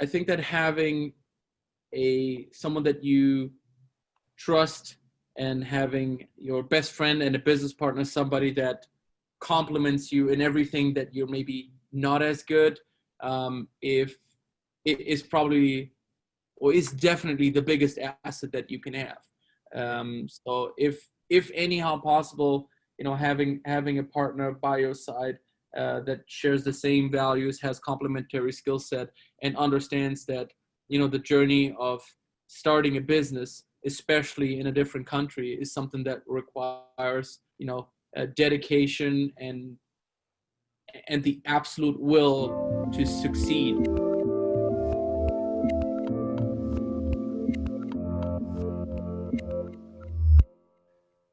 I think that having someone that you trust and having your best friend and a business partner, somebody that compliments you in everything that you're maybe not as good, if it is probably or is definitely the biggest asset that you can have. So if anyhow possible, having a partner by your side that shares the same values, has complementary skill set, and understands that the journey of starting a business, especially in a different country, is something that requires dedication and the absolute will to succeed.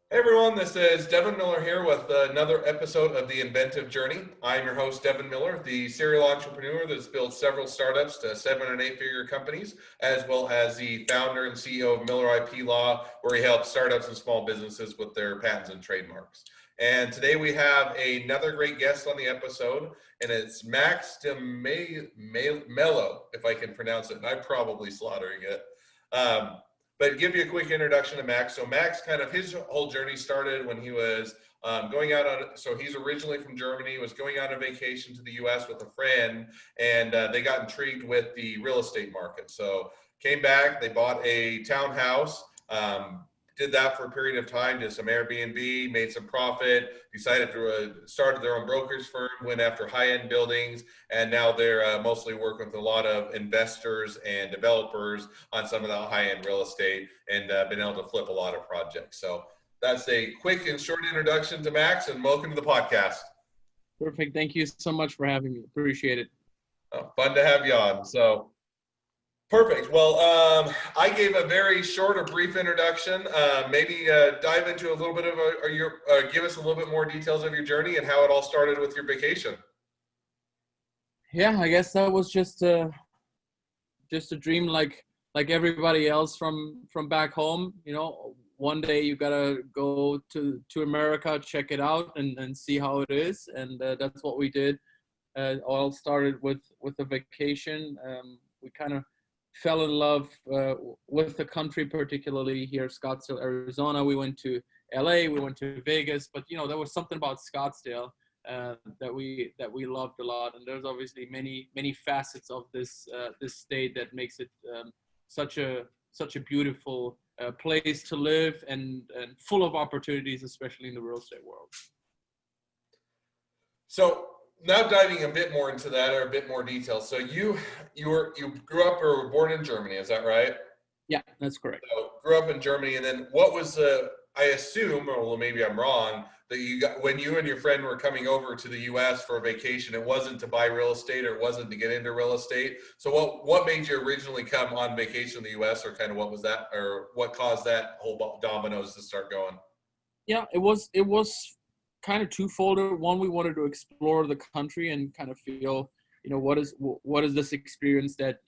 Hey everyone, this is Devin Miller here with another episode of the Inventive Journey. I'm your host, Devin Miller, the serial entrepreneur that's built several startups to 7- and 8-figure companies, as well as the founder and CEO of Miller IP Law, where he helps startups and small businesses with their patents and trademarks. And today we have another great guest on the episode, and it's Max Melo, if I can pronounce it, and I'm probably slaughtering it. But give you a quick introduction to Max. So Max, kind of his whole journey started when he was going out on, so he's originally from Germany, was going on a vacation to the US with a friend, and they got intrigued with the real estate market. So came back, they bought a townhouse, did that for a period of time, did some Airbnb, made some profit, decided to start their own brokerage firm, went after high-end buildings, and now they're mostly working with a lot of investors and developers on some of the high-end real estate, and been able to flip a lot of projects. So that's a quick and short introduction to Max, and welcome to the podcast. Perfect. Thank you so much for having me. Appreciate it. Fun to have you on. So perfect. Well, I gave a very short or brief introduction. Maybe dive into a little bit of give us a little bit more details of your journey and how it all started with your vacation. Yeah, I guess that was just a dream, like everybody else from back home. One day you gotta go to America, check it out, and see how it is. And that's what we did. All started with a vacation. We kind of fell in love with the country, particularly here, Scottsdale, Arizona. We went to LA, we went to Vegas, but there was something about Scottsdale that we loved a lot. And there's obviously many facets of this state that makes it such a beautiful place to live and full of opportunities, especially in the real estate world. So now diving a bit more into that, or a bit more detail. So you grew up or were born in Germany, is that right? Yeah, that's correct. So grew up in Germany, and then what was I assume, or well, maybe I'm wrong, that you got when you and your friend were coming over to the U.S. for a vacation, it wasn't to buy real estate, or it wasn't to get into real estate. So what made you originally come on vacation in the U.S., or kind of what was that, or what caused that whole dominoes to start going? Yeah, it was kind of twofold. One, we wanted to explore the country and kind of feel, what is this experience that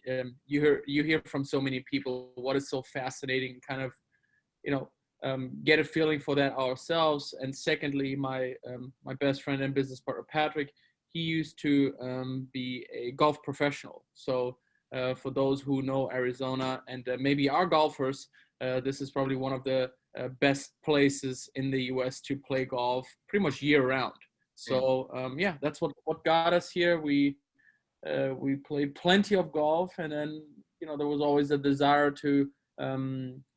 you hear from so many people. What is so fascinating? Kind of, get a feeling for that ourselves. And secondly, my best friend and business partner Patrick, he used to be a golf professional. So for those who know Arizona and maybe are golfers, this is probably one of the best places in the U.S. to play golf pretty much year round. So that's what got us here. We played plenty of golf, and then there was always a desire to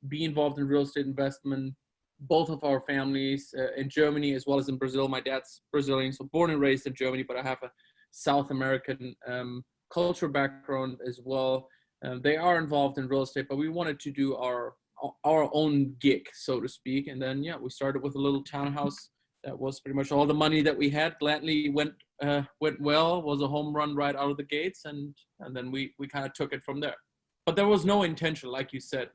be involved in real estate investment. Both of our families in Germany as well as in Brazil. My dad's Brazilian, so born and raised in Germany, but I have a South American cultural background as well. They are involved in real estate, but we wanted to do our own gig, so to speak. And then, we started with a little townhouse. That was pretty much all the money that we had. Gladly went well, was a home run right out of the gates. And then we kind of took it from there. But there was no intention, like you said.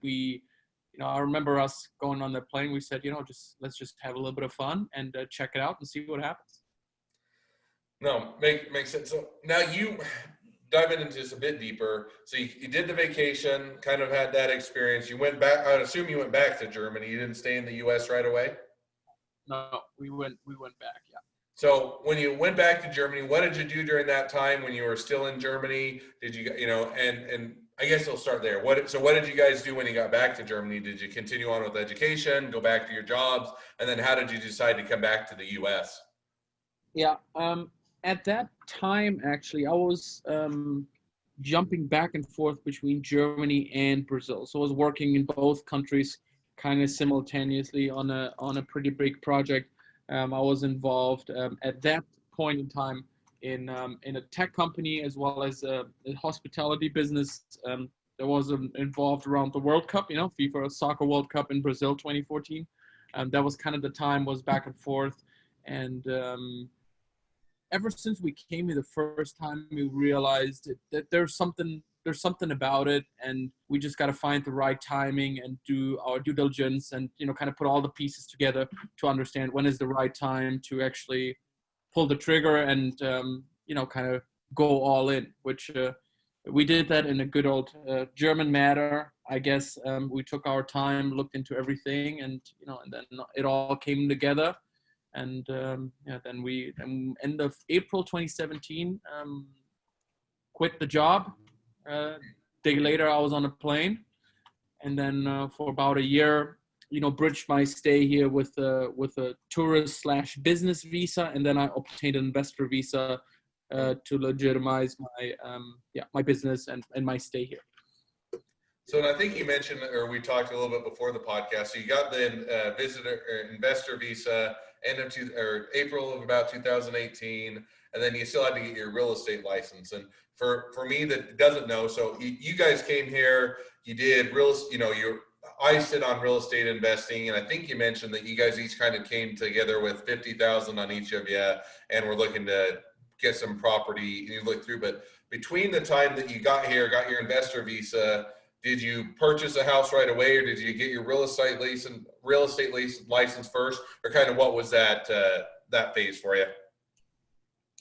I remember us going on the plane. We said, let's just have a little bit of fun and check it out and see what happens. No, makes sense. So now you diving into this a bit deeper. So you did the vacation, kind of had that experience. You went back. I'd assume you went back to Germany. You didn't stay in the U.S. right away. No, we went back. Yeah. So when you went back to Germany, what did you do during that time when you were still in Germany? Did you, and I guess I'll start there. What did you guys do when you got back to Germany? Did you continue on with education, go back to your jobs, and then how did you decide to come back to the U.S.? Yeah. At that time, actually, I was jumping back and forth between Germany and Brazil. So I was working in both countries kind of simultaneously on a pretty big project. I was involved at that point in time in a tech company as well as a hospitality business. That was involved around the World Cup, FIFA Soccer World Cup in Brazil 2014. That was kind of the time, was back and forth. And ever since we came here the first time, we realized that there's something about it, and we just got to find the right timing and do our due diligence, and kind of put all the pieces together to understand when is the right time to actually pull the trigger and kind of go all in, which we did that in a good old German manner, I guess. We took our time, looked into everything, and and then it all came together. And then end of April 2017, quit the job. Day later, I was on a plane, and then for about a year, bridged my stay here with a tourist/business visa, and then I obtained an investor visa to legitimize my business and my stay here. So, and I think you mentioned, or we talked a little bit before the podcast. So you got the investor visa April of about 2018, and then you still had to get your real estate license. And for me that doesn't know, so you guys came here, you did I sit on real estate investing, and I think you mentioned that you guys each kind of came together with 50,000 on each of you, and we're looking to get some property. You look through, but between the time that you got here, got your investor visa, did you purchase a house right away, or did you get your real estate license first, or kind of what was that phase for you?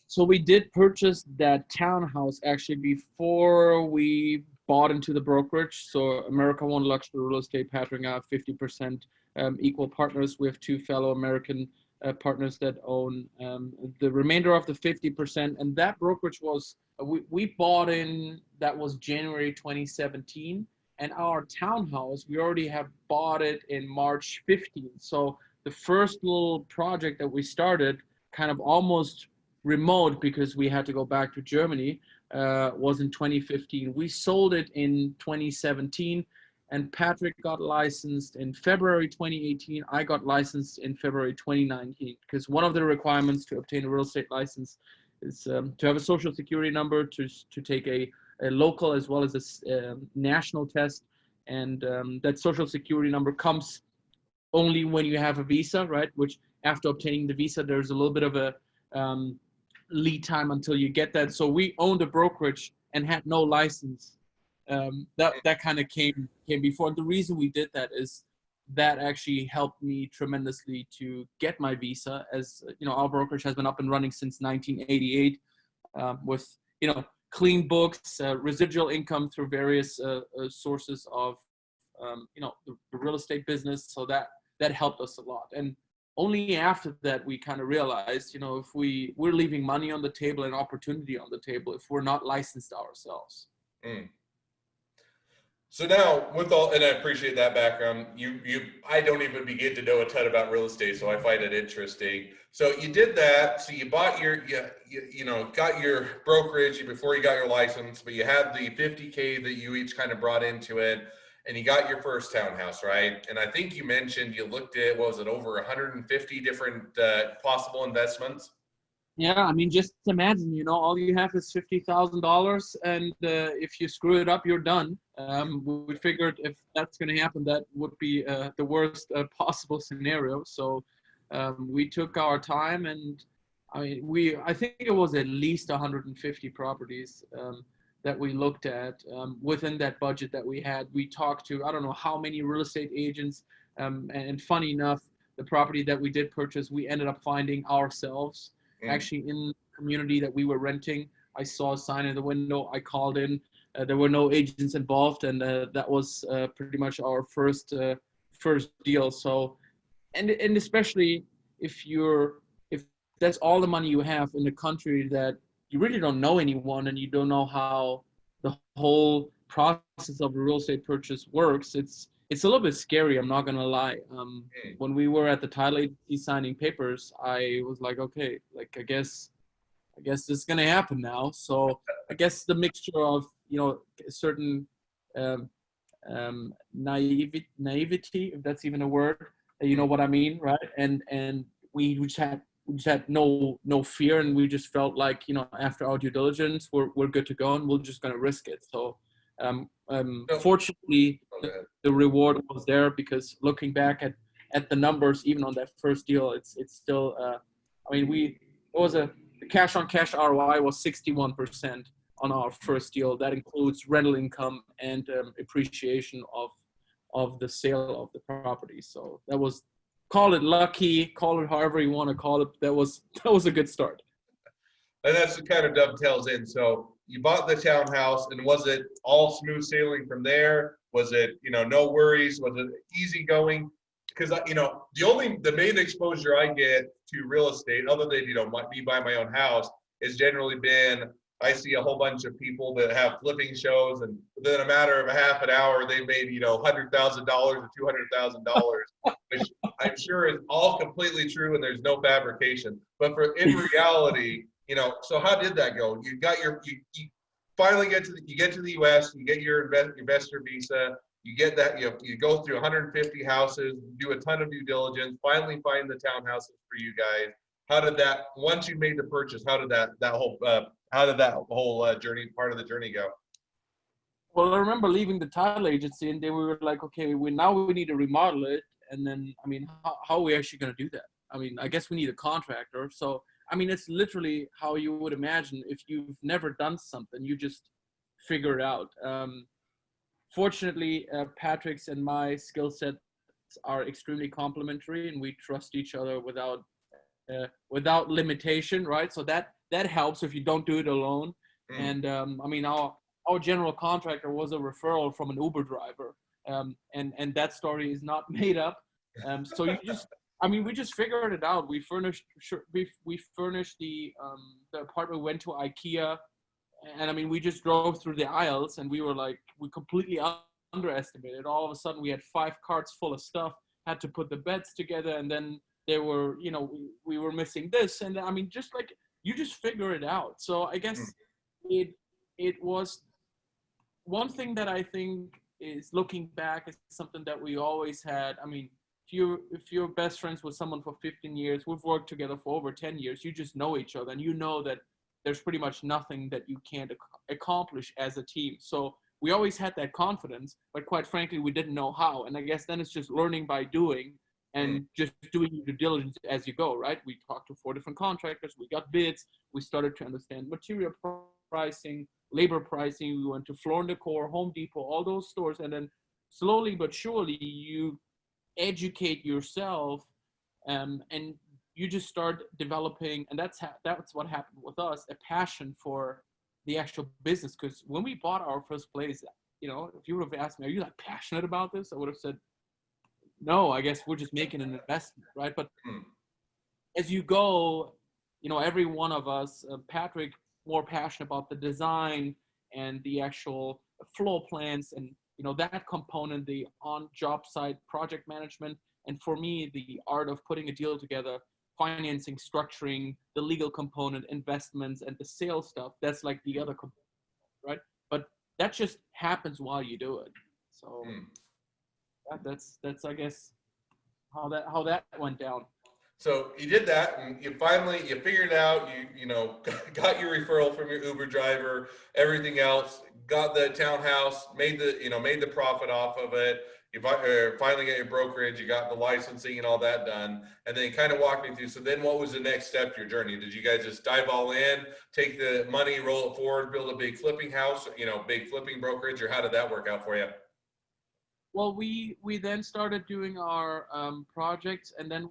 So we did purchase that townhouse actually before we bought into the brokerage. So America One Luxury Real Estate, Patrick and I have 50% equal partners. We have two fellow American partners that own the remainder of the 50%. And that brokerage was, we bought in, that was January 2017. And our townhouse, we already have bought it in March 15. So the first little project that we started, kind of almost remote because we had to go back to Germany, was in 2015. We sold it in 2017, and Patrick got licensed in February 2018. I got licensed in February 2019, because one of the requirements to obtain a real estate license is to have a social security number, to take a local as well as a national test. And that social security number comes only when you have a visa, right? Which after obtaining the visa, there's a little bit of a lead time until you get that. So we owned a brokerage and had no license. That kind of came before. And the reason we did that is that actually helped me tremendously to get my visa. As our brokerage has been up and running since 1988, with clean books, residual income through various sources of the real estate business. So that helped us a lot. And only after that we kind of realized, if we're leaving money on the table and opportunity on the table if we're not licensed ourselves. So now and I appreciate that background. I don't even begin to know a ton about real estate, so I find it interesting. So you did that. So you bought got your brokerage before you got your license, but you had the 50K that you each kind of brought into it, and you got your first townhouse, right? And I think you mentioned you looked at, what was it, over 150 different possible investments? Yeah, I mean, just imagine, all you have is $50,000, and if you screw it up, you're done. We figured if that's going to happen, that would be the worst possible scenario. So we took our time, and I think it was at least 150 properties that we looked at within that budget that we had. We talked to, I don't know how many real estate agents, and funny enough, the property that we did purchase, we ended up finding ourselves. Actually, in the community that we were renting, I saw a sign in the window. I called in. There were no agents involved, and that was pretty much our first deal. So, and especially if that's all the money you have in the country that you really don't know anyone and you don't know how the whole process of a real estate purchase works. It's a little bit scary. I'm not gonna lie. When we were at the title agency signing papers, I was like, okay, like I guess this is gonna happen now. So I guess the mixture of certain um, naivety, if that's even a word, you know what I mean, right? And we just had no fear, and we just felt like after our due diligence, we're good to go, and we're just gonna risk it. So fortunately, the reward was there because looking back at the numbers, even on that first deal, it's still. I mean, the cash on cash ROI was 61% on our first deal. That includes rental income and appreciation of the sale of the property. So that was, call it lucky, call it however you want to call it. That was a good start. And that's the kind of dovetails in. So you bought the townhouse, and was it all smooth sailing from there? Was it, no worries? Was it easy going? Because, the main exposure I get to real estate, other than, me buying my own house, has generally been, I see a whole bunch of people that have flipping shows, and within a matter of a half an hour, they made, $100,000 or $200,000, which I'm sure is all completely true, and there's no fabrication. But in reality, so how did that go? You got you finally get to the U.S., you get your investor visa, you get that, you go through 150 houses, do a ton of due diligence, finally find the townhouses for you guys. How did that, once you made the purchase, how did that whole journey, part of the journey go? Well, I remember leaving the title agency, and they were like, okay, we need to remodel it. And then, I mean, how are we actually going to do that? I mean, I guess we need a contractor. So, I mean, it's literally how you would imagine if you've never done something, you just figure it out. Fortunately, Patrick's and my skill sets are extremely complementary, and we trust each other without limitation, right? So that helps if you don't do it alone. And I mean, our general contractor was a referral from an Uber driver, and that story is not made up. So we just figured it out. We furnished the apartment, went to IKEA, and I mean, we just drove through the aisles, and we were like, we completely underestimated. All of a sudden, we had 5 carts full of stuff, had to put the beds together, and then there were, we were missing this, and I mean, just like, you just figure it out. So I guess it was one thing that I think is, looking back, is something that we always had. I mean, if you're best friends with someone for 15 years, we've worked together for over 10 years, you just know each other, and you know that there's pretty much nothing that you can't accomplish as a team. So we always had that confidence, but quite frankly, we didn't know how. And I guess then it's just learning by doing, and just doing your due diligence as you go, right? We talked to 4 different contractors, we got bids, we started to understand material pricing, labor pricing, we went to Floor & Decor, Home Depot, all those stores, and then slowly but surely you educate yourself, and you just start developing, and that's what happened with us, a passion for the actual business. Because when we bought our first place, if you would have asked me, are you like passionate about this? I would have said, no, I guess we're just making an investment, right? But as you go, every one of us, Patrick, more passionate about the design and the actual floor plans and, that component, the on-job site project management. And for me, the art of putting a deal together, financing, structuring, the legal component, investments, and the sales stuff, that's like the other component, right? But that just happens while you do it. So that's I guess how that went down. So you did that, and you figured it out. You got your referral from your Uber driver, everything else. Got the townhouse, made the profit off of it. You finally got your brokerage. You got the licensing and all that done, and then kind of walk me through. So then, what was the next step to your journey? Did you guys just dive all in, take the money, roll it forward, build a big flipping house, big flipping brokerage, or how did that work out for you? Well, we then started doing our projects, and then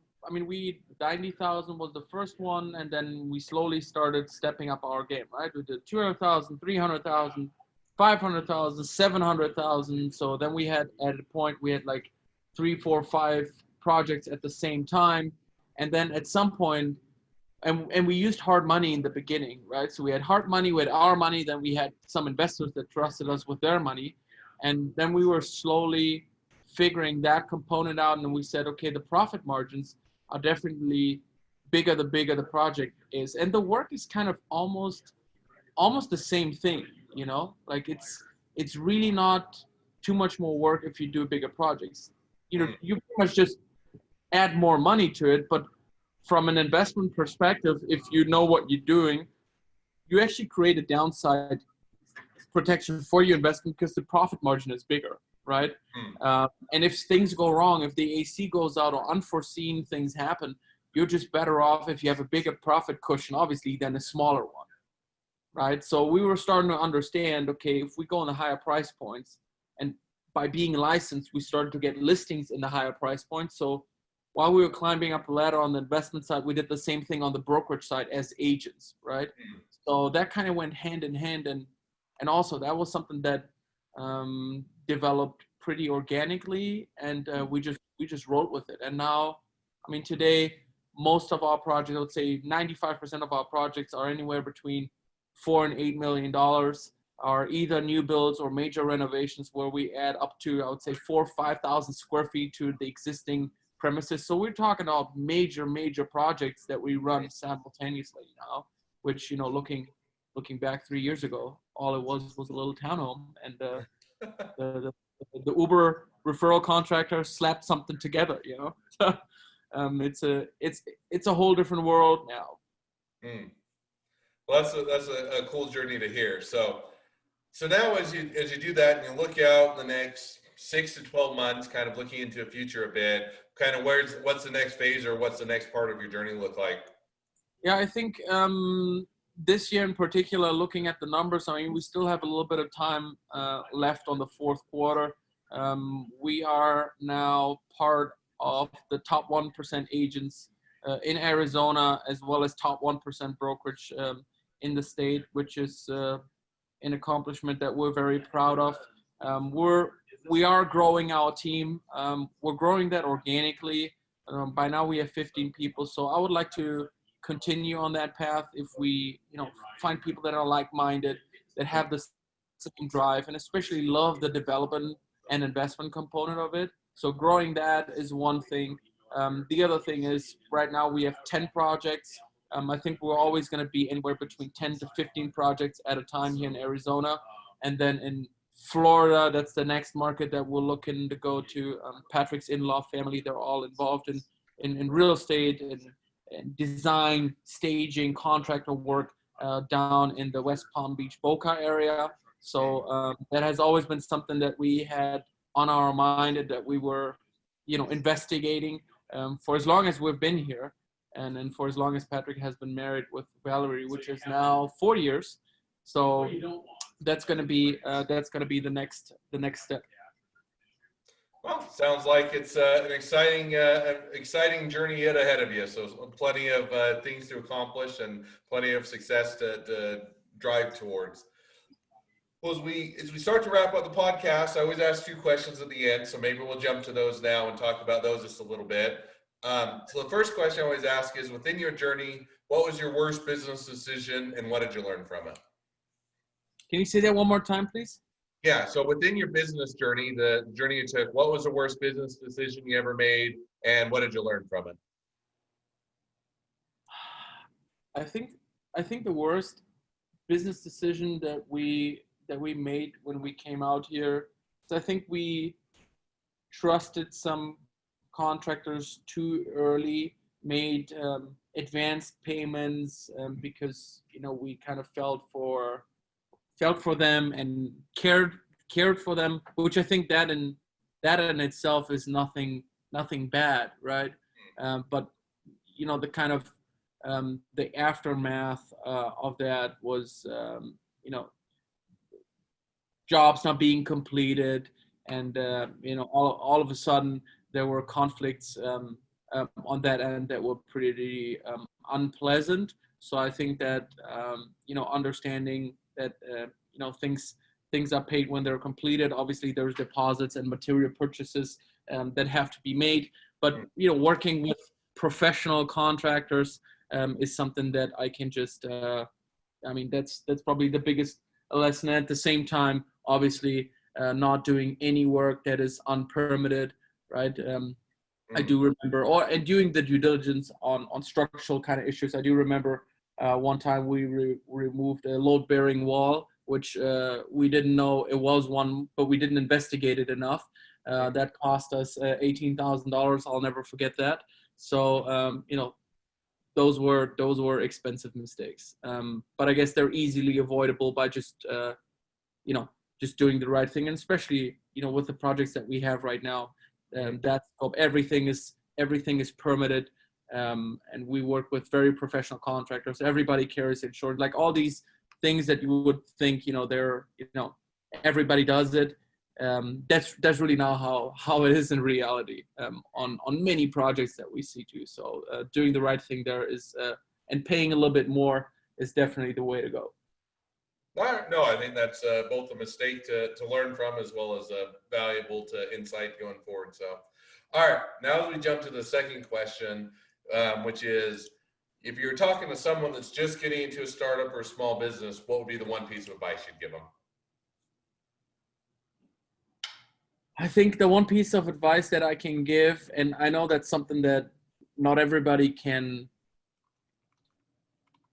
90,000 was the first one, and then we slowly started stepping up our game, right? We did 200,000, 300,000, 500,000, 700,000. So then we had, at a point, we had like 3, 4, 5 projects at the same time. And then at some point, and we used hard money in the beginning, right? So we had hard money, we had our money, then we had some investors that trusted us with their money, and then we were slowly figuring that component out, and we said, okay, the profit margins are definitely bigger the bigger the project is, and the work is kind of almost the same thing, you know, like it's really not too much more work if you do bigger projects. You know, you pretty much just add more money to it, but from an investment perspective, if you know what you're doing, you actually create a downside protection for your investment because the profit margin is bigger, right? And if things go wrong, if the AC goes out or unforeseen things happen, you're just better off if you have a bigger profit cushion, obviously, than a smaller one, right? So we were starting to understand, okay, if we go on the higher price points, and by being licensed, we started to get listings in the higher price points. So while we were climbing up the ladder on the investment side, we did the same thing on the brokerage side as agents, right? So that kind of went hand in hand, and also that was something that developed pretty organically, and we just rolled with it. And now, I mean, today most of our projects, I would say 95% of our projects are anywhere between $4 and $8 million, are either new builds or major renovations where we add up to, I would say, 4,000 or 5,000 square feet to the existing premises. So we're talking about major projects that we run simultaneously now, which, you know, looking back 3 years ago, all it was a little townhome, and the Uber referral contractor slapped something together, you know. It's a whole different world now. Well, that's a cool journey to hear. So now as you do that and you look out the next 6 to 12 months, kind of looking into the future a bit, kind of what's the next phase or what's the next part of your journey look like? Yeah, I think this year in particular, looking at the numbers, I mean, we still have a little bit of time left on the fourth quarter. We are now part of the top 1% agents in Arizona, as well as top 1% brokerage in the state, which is an accomplishment that we're very proud of. We are growing our team. We're growing that organically. By now we have 15 people. So I would like to continue on that path if we, you know, find people that are like-minded, that have the same drive, and especially love the development and investment component of it. So growing that is one thing. The other thing is right now we have 10 projects. I think we're always going to be anywhere between 10 to 15 projects at a time here in Arizona. And then in Florida, that's the next market that we're looking to go to. Patrick's in-law family, they're all involved in real estate and design, staging, contractor work down in the West Palm Beach, Boca area. So that has always been something that we had on our mind and that we were, you know, investigating for as long as we've been here. And then for as long as Patrick has been married with Valerie, which is now 4 years. So that's going to be the next step. Well, sounds like it's an exciting journey yet ahead of you. So plenty of things to accomplish and plenty of success to drive towards. Well, as we start to wrap up the podcast, I always ask 2 questions at the end. So maybe we'll jump to those now and talk about those just a little bit. So the first question I always ask is, within your journey, what was your worst business decision and what did you learn from it? Can you say that one more time, please? Yeah. So within your business journey, the journey you took, what was the worst business decision you ever made and what did you learn from it? I think the worst business decision that we made when we came out here is I think we trusted some contractors too early, made advanced payments because, you know, we kind of felt for them and cared for them, which I think that in itself is nothing bad, right? But you know, the kind of the aftermath of that was you know, jobs not being completed, and you know, all of a sudden there were conflicts on that end that were pretty unpleasant. So I think that you know, understanding that you know, things are paid when they're completed. Obviously, there's deposits and material purchases that have to be made. But you know, working with professional contractors is something that I can just, that's probably the biggest lesson. At the same time, obviously, not doing any work that is unpermitted, right? I do remember, and doing the due diligence on structural kind of issues. I do remember one time we removed a load-bearing wall, which we didn't know it was one, but we didn't investigate it enough. That cost us $18,000. I'll never forget that. So those were expensive mistakes. But I guess they're easily avoidable by just just doing the right thing, and especially with the projects that we have right now. That's everything is permitted, and we work with very professional contractors. Everybody carries insurance, like all these things that you would think they're everybody does it. That's really not how it is in reality on many projects that we see too. So doing the right thing there is and paying a little bit more is definitely the way to go. No, I think that's both a mistake to learn from, as well as valuable to insight going forward. So, all right, now as we jump to the second question, which is, if you're talking to someone that's just getting into a startup or a small business, what would be the one piece of advice you'd give them? I think the one piece of advice that I can give, and I know that's something that not everybody can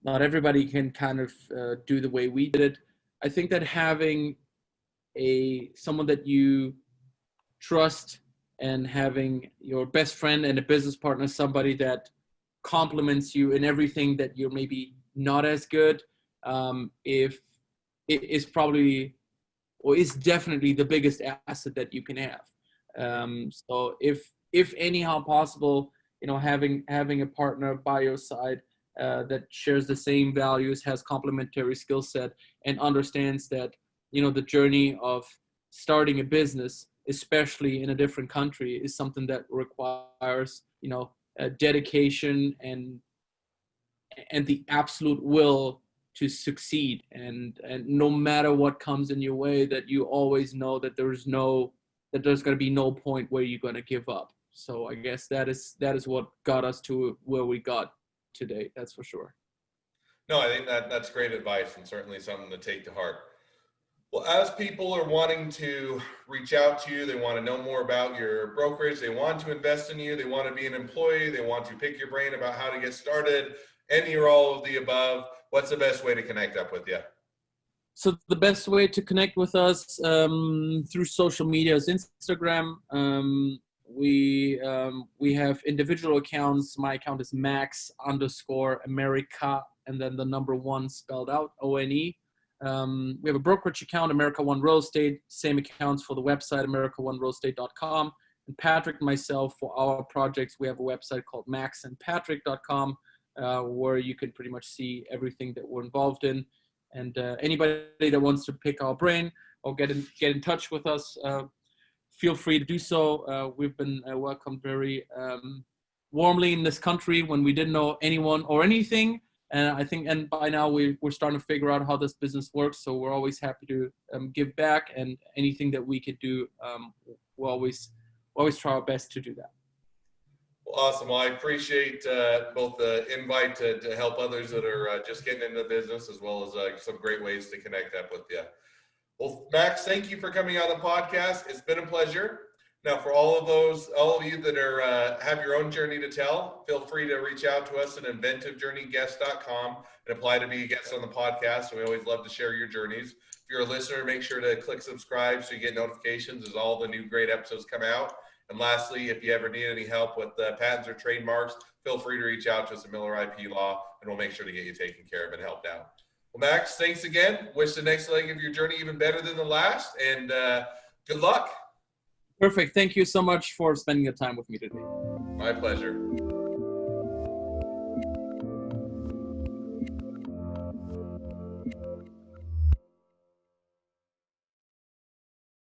kind of do the way we did it. I think that having someone that you trust, and having your best friend and a business partner, somebody that compliments you in everything that you're maybe not as good, if it is probably, or is definitely, the biggest asset that you can have. So if anyhow possible, having a partner by your side that shares the same values, has complementary skill set, and understands that the journey of starting a business, especially in a different country, is something that requires dedication and the absolute will to succeed, and no matter what comes in your way, that you always know that there's going to be no point where you're going to give up. So I guess that is what got us to where we got today. That's for sure. No, I think that's great advice, and certainly something to take to heart. Well, as people are wanting to reach out to you, they want to know more about your brokerage, they want to invest in you, they want to be an employee, they want to pick your brain about how to get started, any or all of the above, what's the best way to connect up with you? So the best way to connect with us through social media is Instagram. We have individual accounts. My account is Max_America, and then the number 1 spelled out, ONE. We have a brokerage account, America One Real Estate. Same accounts for the website, AmericaOneRealEstate.com. And Patrick and myself, for our projects, we have a website called maxandpatrick.com, where you can pretty much see everything that we're involved in. And anybody that wants to pick our brain or get in touch with us, feel free to do so. We've been welcomed very warmly in this country when we didn't know anyone or anything. And I think, and by now we're starting to figure out how this business works. So we're always happy to give back, and anything that we could do, we'll always try our best to do that. Well, awesome. Well, I appreciate both the invite to help others that are just getting into the business, as well as some great ways to connect up with you. Well, Max, thank you for coming on the podcast. It's been a pleasure. Now, for all of you that are have your own journey to tell, feel free to reach out to us at inventivejourneyguest.com and apply to be a guest on the podcast. So we always love to share your journeys. If you're a listener, make sure to click subscribe so you get notifications as all the new great episodes come out. And lastly, if you ever need any help with patents or trademarks, feel free to reach out to us at Miller IP Law, and we'll make sure to get you taken care of and helped out. Well, Max, thanks again. Wish the next leg of your journey even better than the last, and good luck. Perfect. Thank you so much for spending the time with me today. My pleasure.